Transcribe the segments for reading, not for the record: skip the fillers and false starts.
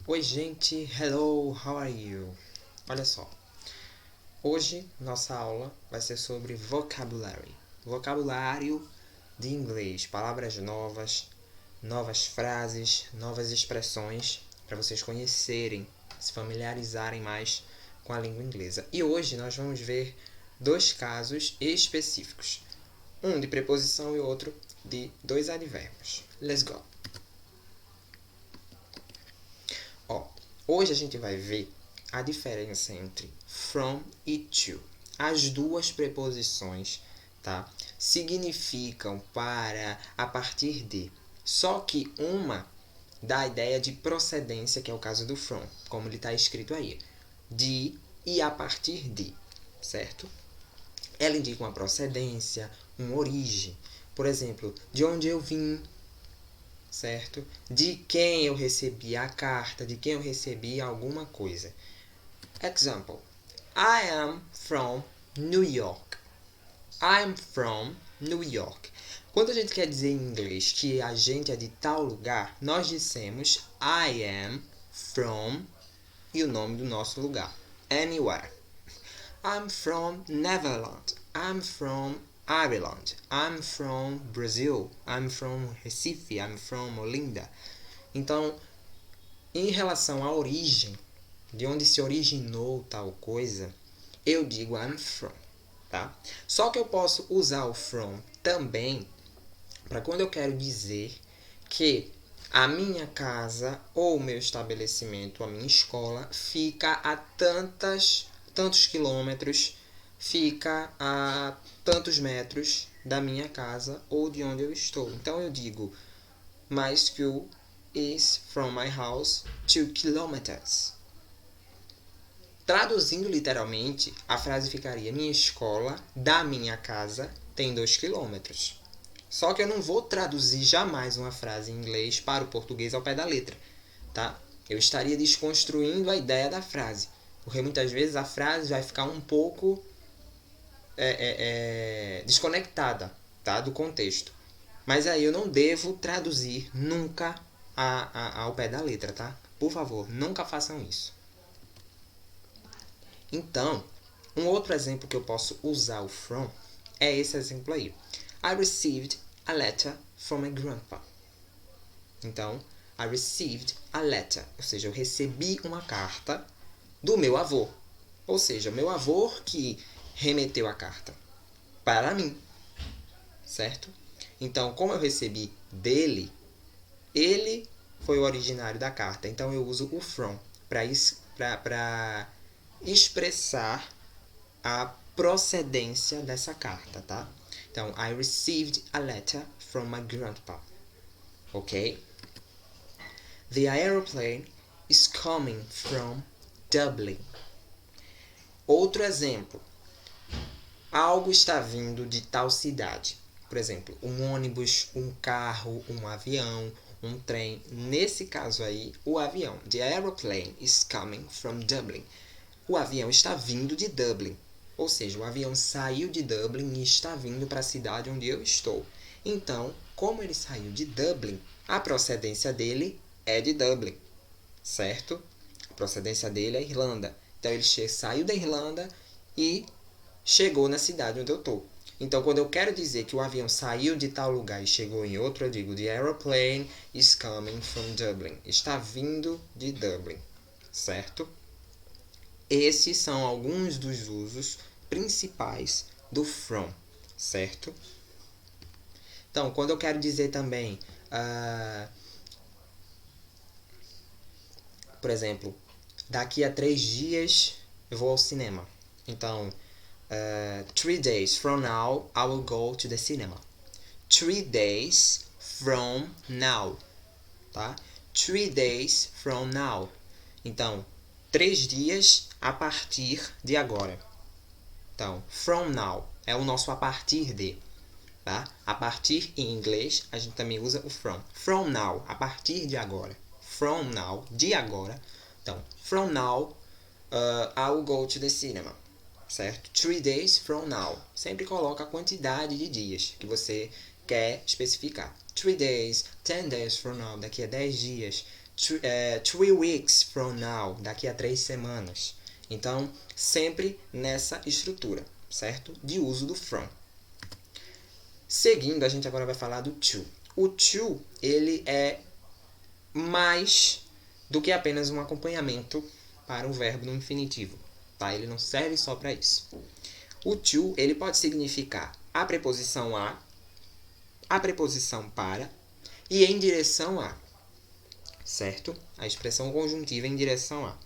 Oi, gente, hello, how are you? Olha só, hoje nossa aula vai ser sobre vocabulary. Vocabulário de inglês, palavras novas, novas frases, novas expressões para vocês conhecerem, se familiarizarem mais com a língua inglesa. E hoje nós vamos ver dois casos específicos, um de preposição e outro de dois advérbios. Let's go! Ó, hoje a gente vai ver a diferença entre from e to. As duas preposições, tá? Significam para, a partir de. Só que uma dá a ideia de procedência, que é o caso do from, como ele está escrito aí. De e a partir de, certo? Ela indica uma procedência, uma origem. Por exemplo, de onde eu vim, certo? De quem eu recebi a carta, de quem eu recebi alguma coisa. Example: I am from New York. I am from New York. Quando a gente quer dizer em inglês que a gente é de tal lugar, nós dissemos I am from e o nome do nosso lugar. Anywhere. I'm from Netherlands. I'm from Ireland. I'm from Brazil. I'm from Recife. I'm from Olinda. Então, em relação à origem, de onde se originou tal coisa, eu digo I'm from, tá? Só que eu posso usar o from também para quando eu quero dizer que a minha casa ou o meu estabelecimento, a minha escola, fica a tantos quilômetros, fica a tantos metros da minha casa ou de onde eu estou. Então eu digo My school is from my house 2 kilometers. Traduzindo literalmente, a frase ficaria: minha escola da minha casa tem 2 quilômetros. Só que eu não vou traduzir jamais uma frase em inglês para o português ao pé da letra, tá? Eu estaria desconstruindo a ideia da frase, porque muitas vezes a frase vai ficar um pouco desconectada, tá, do contexto. Mas aí eu não devo traduzir nunca ao pé da letra, tá? Por favor, nunca façam isso. Então, um outro exemplo que eu posso usar o from é esse exemplo aí. I received a letter from my grandpa. Então, I received a letter, ou seja, eu recebi uma carta do meu avô. Ou seja, meu avô que remeteu a carta para mim, certo? Então, como eu recebi dele, ele foi o originário da carta. Então, eu uso o from para expressar a procedência dessa carta, tá? Então, I received a letter from my grandpa. Ok? The aeroplane is coming from Dublin. Outro exemplo. Algo está vindo de tal cidade. Por exemplo, um ônibus, um carro, um avião, um trem. Nesse caso aí, o avião. The aeroplane is coming from Dublin. O avião está vindo de Dublin. Ou seja, o avião saiu de Dublin e está vindo para a cidade onde eu estou. Então, como ele saiu de Dublin, a procedência dele é de Dublin, certo? A procedência dele é Irlanda. Então, ele saiu da Irlanda e chegou na cidade onde eu estou. Então, quando eu quero dizer que o avião saiu de tal lugar e chegou em outro, eu digo The aeroplane is coming from Dublin. Está vindo de Dublin, certo? Esses são alguns dos usos principais do from, certo? Então, quando eu quero dizer também, por exemplo, daqui a 3 dias eu vou ao cinema. Então, 3 days from now I will go to the cinema. 3 days from now, tá? 3 days from now. Então, 3 dias a partir de agora. Então, from now é o nosso a partir de, tá? A partir em inglês a gente também usa o from. From now, a partir de agora. From now, de agora. Então, from now I will go to the cinema, certo? 3 days from now. Sempre coloca a quantidade de dias que você quer especificar. 3 days, 10 days from now, daqui a 10 dias. 3 weeks from now, daqui a 3 semanas. Então, sempre nessa estrutura, certo? De uso do from. Seguindo, a gente agora vai falar do to. O to, ele é mais do que apenas um acompanhamento para um verbo no infinitivo, tá? Ele não serve só para isso. O to, ele pode significar a preposição a preposição para e em direção a, certo? A expressão conjuntiva em direção a.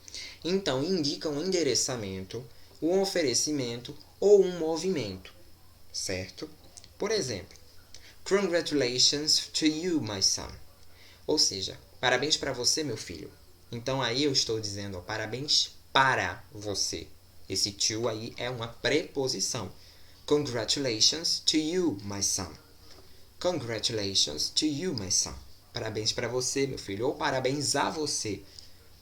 Então, indica um endereçamento, um oferecimento ou um movimento, certo? Por exemplo, congratulations to you, my son. Ou seja, parabéns para você, meu filho. Então, aí eu estou dizendo, ó, parabéns para você. Esse to aí é uma preposição. Congratulations to you, my son. Congratulations to you, my son. Parabéns para você, meu filho. Ou parabéns a você,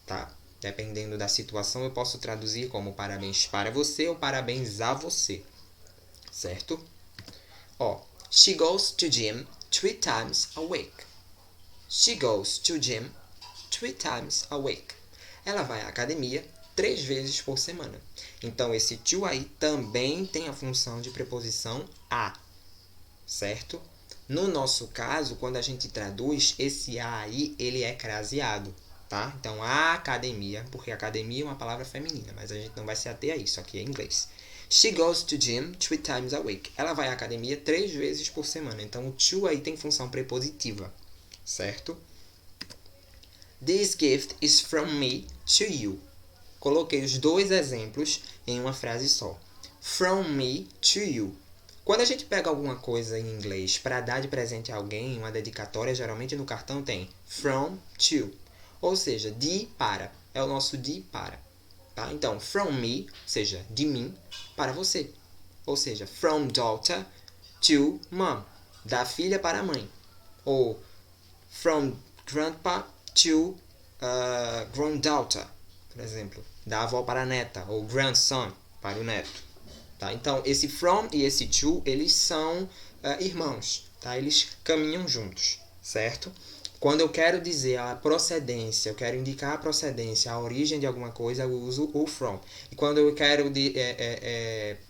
tá? Dependendo da situação, eu posso traduzir como parabéns para você ou parabéns a você, certo? Ó, she goes to gym 3 times a week. She goes to gym 3 times a week. Ela vai à academia 3 vezes por semana. Então, esse to aí também tem a função de preposição a, certo? No nosso caso, quando a gente traduz, esse a aí, ele é craseado, tá? Então, a academia, porque academia é uma palavra feminina, mas a gente não vai se ater a isso, aqui é em inglês. She goes to gym 3 times a week. Ela vai à academia 3 vezes por semana. Então, o to aí tem função prepositiva, certo? This gift is from me to you. Coloquei os dois exemplos em uma frase só. From me to you. Quando a gente pega alguma coisa em inglês para dar de presente a alguém, uma dedicatória, geralmente no cartão tem from to. Ou seja, de para. É o nosso de para. Tá? Então, from me, ou seja, de mim, para você. Ou seja, from daughter to mom. Da filha para a mãe. Ou from grandpa to granddaughter, por exemplo. Da avó para a neta. Ou grandson para o neto. Tá? Então, esse from e esse to, eles são irmãos. Tá? Eles caminham juntos, certo? Quando eu quero dizer a procedência, eu quero indicar a procedência, a origem de alguma coisa, eu uso o from. E quando eu quero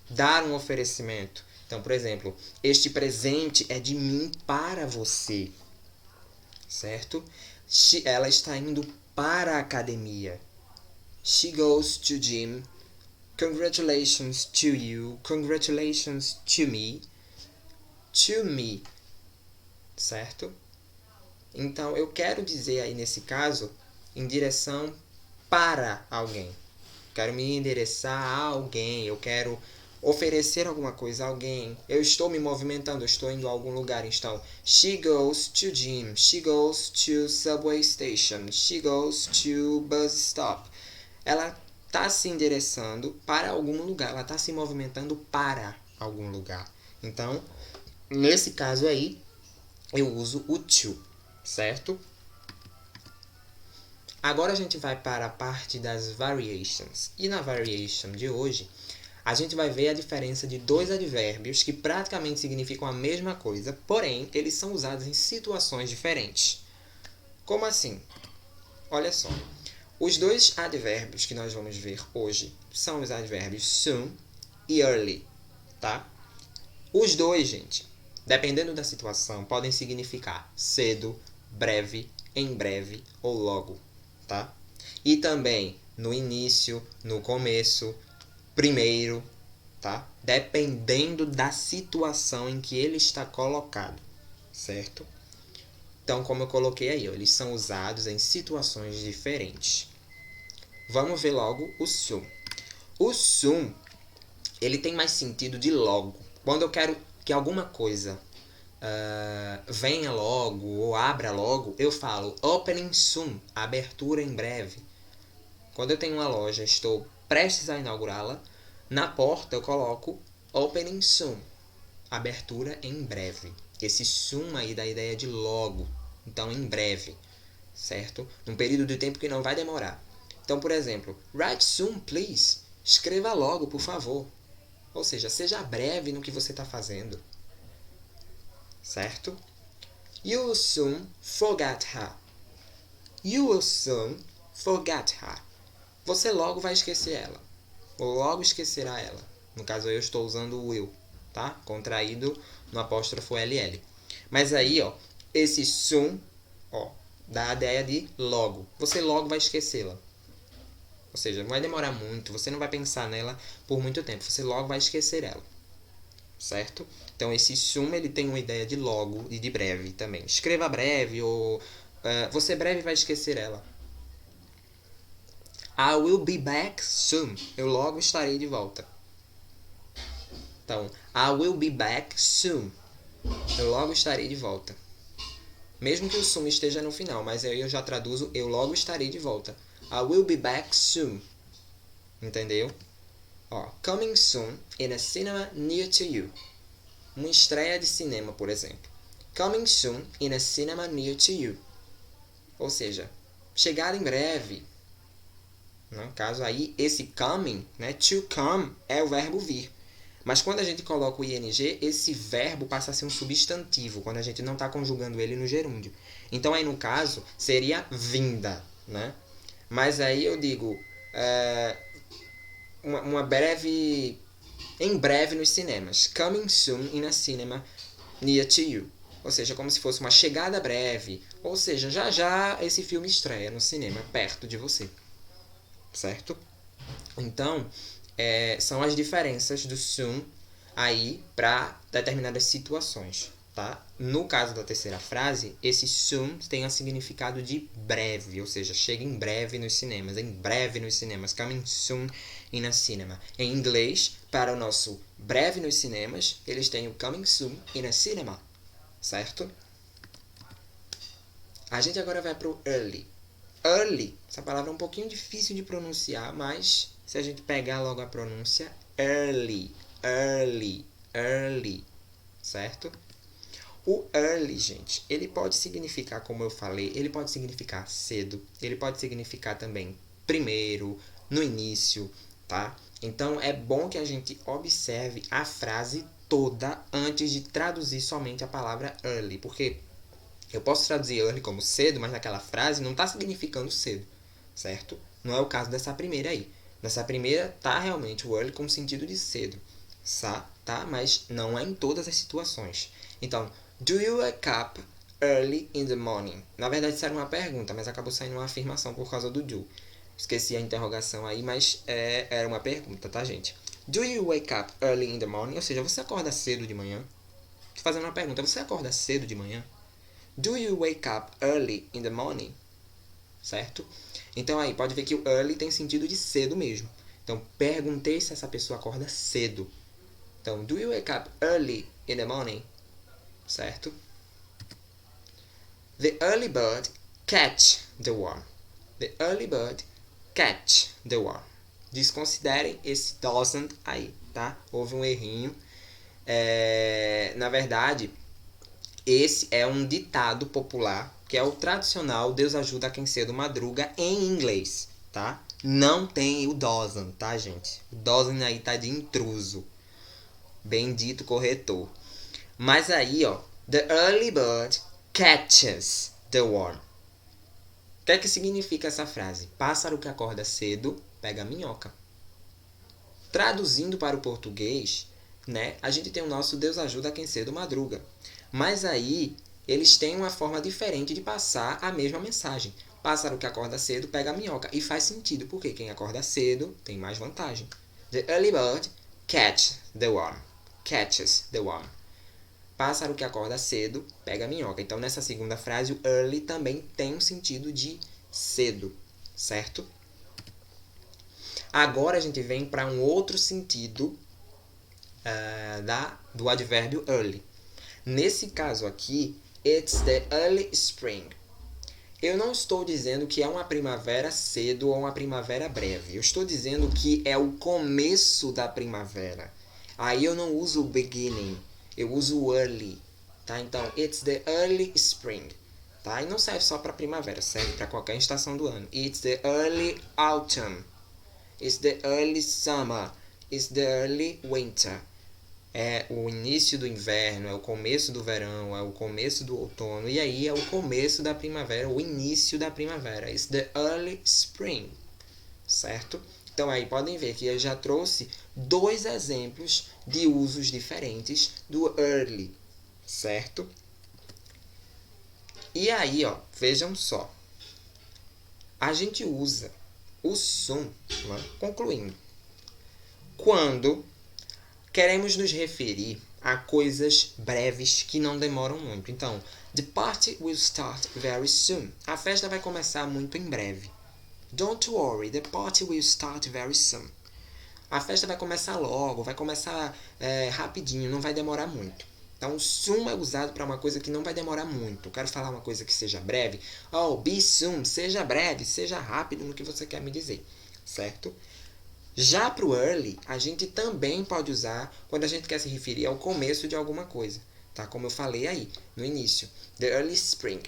dar um oferecimento, então, por exemplo, este presente é de mim para você, certo? Ela está indo para a academia. She goes to gym. Congratulations to you. Congratulations to me. To me, certo? Então, eu quero dizer aí, nesse caso, em direção para alguém. Quero me endereçar a alguém. Eu quero oferecer alguma coisa a alguém. Eu estou me movimentando, eu estou indo a algum lugar. Então, she goes to gym. She goes to subway station. She goes to bus stop. Ela está se endereçando para algum lugar. Ela está se movimentando para algum lugar. Então, nesse caso aí, eu uso o to. Certo? Agora a gente vai para a parte das variations. E na variation de hoje, a gente vai ver a diferença de dois advérbios que praticamente significam a mesma coisa, porém, eles são usados em situações diferentes. Como assim? Olha só. Os dois advérbios que nós vamos ver hoje são os advérbios soon e early, tá? Os dois, gente, dependendo da situação, podem significar cedo, breve, em breve ou logo, tá? E também no início, no começo, primeiro, tá? Dependendo da situação em que ele está colocado, certo? Então, como eu coloquei aí, eles são usados em situações diferentes. Vamos ver logo o soon. O soon, ele tem mais sentido de logo. Quando eu quero que alguma coisa venha logo ou abra logo, eu falo opening soon, abertura em breve. Quando eu tenho uma loja, estou prestes a inaugurá-la, na porta eu coloco opening soon, abertura em breve. Esse soon aí dá a ideia de logo, então em breve, certo? Num período de tempo que não vai demorar. Então, por exemplo, write soon, please. Escreva logo, por favor. Ou seja, seja breve no que você está fazendo. Certo? You soon forget her. You will soon forget her. Você logo vai esquecer ela. Ou logo esquecerá ela. No caso, eu estou usando o will, tá? Contraído no apóstrofo LL. Mas aí, ó, esse soon, ó, dá a ideia de logo. Você logo vai esquecê-la. Ou seja, não vai demorar muito, você não vai pensar nela por muito tempo. Você logo vai esquecer ela. Certo? Então, esse soon, ele tem uma ideia de logo e de breve também. Escreva breve ou... você breve vai esquecer ela. I will be back soon. Eu logo estarei de volta. Então, I will be back soon. Eu logo estarei de volta. Mesmo que o soon esteja no final, mas aí eu já traduzo eu logo estarei de volta. I will be back soon. Entendeu? Ó, coming soon in a cinema near to you. Uma estreia de cinema, por exemplo. Coming soon in a cinema near to you. Ou seja, chegar em breve. No caso aí, esse coming, né, to come, é o verbo vir. Mas quando a gente coloca o ing, esse verbo passa a ser um substantivo, quando a gente não está conjugando ele no gerúndio. Então aí no caso, seria vinda, né? Mas aí eu digo, uma breve... Em breve nos cinemas. Coming soon in a cinema near to you. Ou seja, como se fosse uma chegada breve. Ou seja, já já esse filme estreia no cinema, perto de você. Certo? Então, são as diferenças do soon aí para determinadas situações, tá? No caso da terceira frase, esse soon tem o significado de breve, ou seja, chega em breve nos cinemas, em breve nos cinemas, coming soon in a cinema. Em inglês, para o nosso breve nos cinemas, eles têm o coming soon in a cinema, certo? A gente agora vai para o early. Early, essa palavra é um pouquinho difícil de pronunciar, mas se a gente pegar logo a pronúncia, early, early, early, certo? O early, gente, ele pode significar, como eu falei, ele pode significar cedo, ele pode significar também primeiro, no início, tá? Então, é bom que a gente observe a frase toda antes de traduzir somente a palavra early, porque eu posso traduzir early como cedo, mas naquela frase não está significando cedo, certo? Não é o caso dessa primeira aí. Nessa primeira tá realmente o early com sentido de cedo, tá? Mas não é em todas as situações. Então, do you wake up early in the morning? Na verdade, isso era uma pergunta, mas acabou saindo uma afirmação por causa do do. Esqueci a interrogação aí, mas era uma pergunta, tá, gente? Do you wake up early in the morning? Ou seja, você acorda cedo de manhã? Tô fazendo uma pergunta, você acorda cedo de manhã? Do you wake up early in the morning? Certo? Então aí, pode ver que o early tem sentido de cedo mesmo. Então, perguntei se essa pessoa acorda cedo. Então, do you wake up early in the morning? Certo? The early bird catch the worm. The early bird catch the worm. Desconsiderem esse doesn't aí, tá? Houve um errinho. Na verdade, esse é um ditado popular, que é o tradicional Deus ajuda quem cedo madruga em inglês, tá? Não tem o doesn't, tá, gente? O doesn't aí tá de intruso. Bendito corretor. Mas aí, ó, the early bird catches the worm. O que é que significa essa frase? Pássaro que acorda cedo pega a minhoca. Traduzindo para o português, né, a gente tem o nosso Deus ajuda quem cedo madruga. Mas aí, eles têm uma forma diferente de passar a mesma mensagem. Pássaro que acorda cedo pega a minhoca. E faz sentido, porque quem acorda cedo tem mais vantagem. The early bird catches the worm. Catches the worm. Pássaro que acorda cedo pega a minhoca. Então, nessa segunda frase, o early também tem um sentido de cedo, certo? Agora a gente vem para um outro sentido do advérbio early. Nesse caso aqui, it's the early spring. Eu não estou dizendo que é uma primavera cedo ou uma primavera breve. Eu estou dizendo que é o começo da primavera. Aí eu não uso o beginning, eu uso o early, tá? Então, it's the early spring, tá? E não serve só para primavera, serve para qualquer estação do ano. It's the early autumn. It's the early summer. It's the early winter. é o início do inverno, é o começo do verão, é o começo do outono, e aí é o começo da primavera, o início da primavera. It's the early spring, certo? Então aí podem ver que eu já trouxe 2 exemplos de usos diferentes do early, certo? E aí, ó, vejam só. A gente usa o soon, né? Concluindo, quando queremos nos referir a coisas breves que não demoram muito. Então, the party will start very soon. A festa vai começar muito em breve. Don't worry, the party will start very soon. A festa vai começar logo, vai começar rapidinho, não vai demorar muito. Então, soon é usado para uma coisa que não vai demorar muito. Eu quero falar uma coisa que seja breve. Oh, be soon, seja breve, seja rápido no que você quer me dizer, certo? Já para o early, a gente também pode usar quando a gente quer se referir ao começo de alguma coisa, tá? Como eu falei aí, no início. The early spring.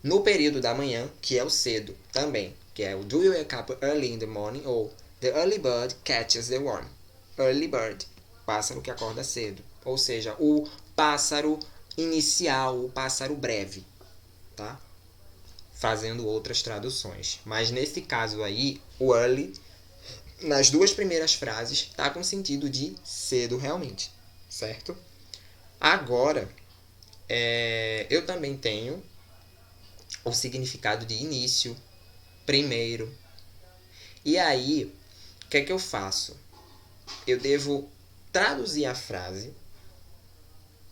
No período da manhã, que é o cedo, também, que é o do you wake up early in the morning, ou the early bird catches the worm. Early bird, pássaro que acorda cedo. Ou seja, o pássaro inicial, o pássaro breve, tá? Fazendo outras traduções. Mas nesse caso aí, o early, nas 2 primeiras frases, está com sentido de cedo realmente, certo? Agora, eu também tenho o significado de início, primeiro. E aí, o que é que eu faço? Eu devo traduzir a frase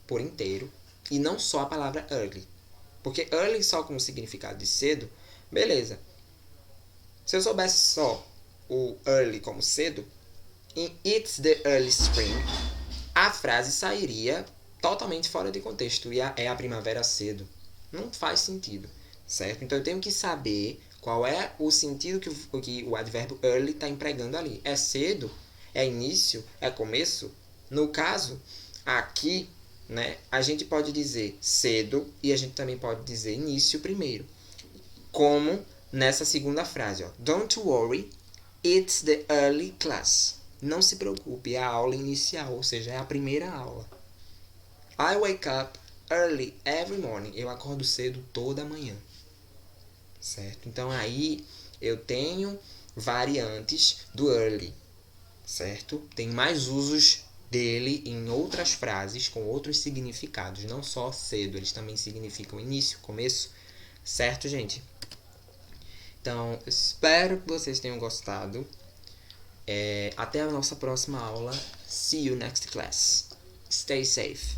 por inteiro e não só a palavra early. Porque early só com o significado de cedo, beleza. Se eu soubesse só o early como cedo, em It's the early spring, a frase sairia totalmente fora de contexto. E é a primavera cedo. Não faz sentido, certo? Então eu tenho que saber qual é o sentido que o advérbio early está empregando ali. É cedo? É início? É começo? No caso, aqui, né, a gente pode dizer cedo e a gente também pode dizer início primeiro. Como nessa segunda frase, ó. Don't worry, it's the early class. Não se preocupe, é a aula inicial, ou seja, é a primeira aula. I wake up early every morning. Eu acordo cedo toda manhã. Certo? Então aí eu tenho variantes do early. Certo? Tem mais usos dele em outras frases com outros significados, não só cedo, eles também significam início, começo. Certo, gente? Então, espero que vocês tenham gostado. Até a nossa próxima aula. See you next class. Stay safe.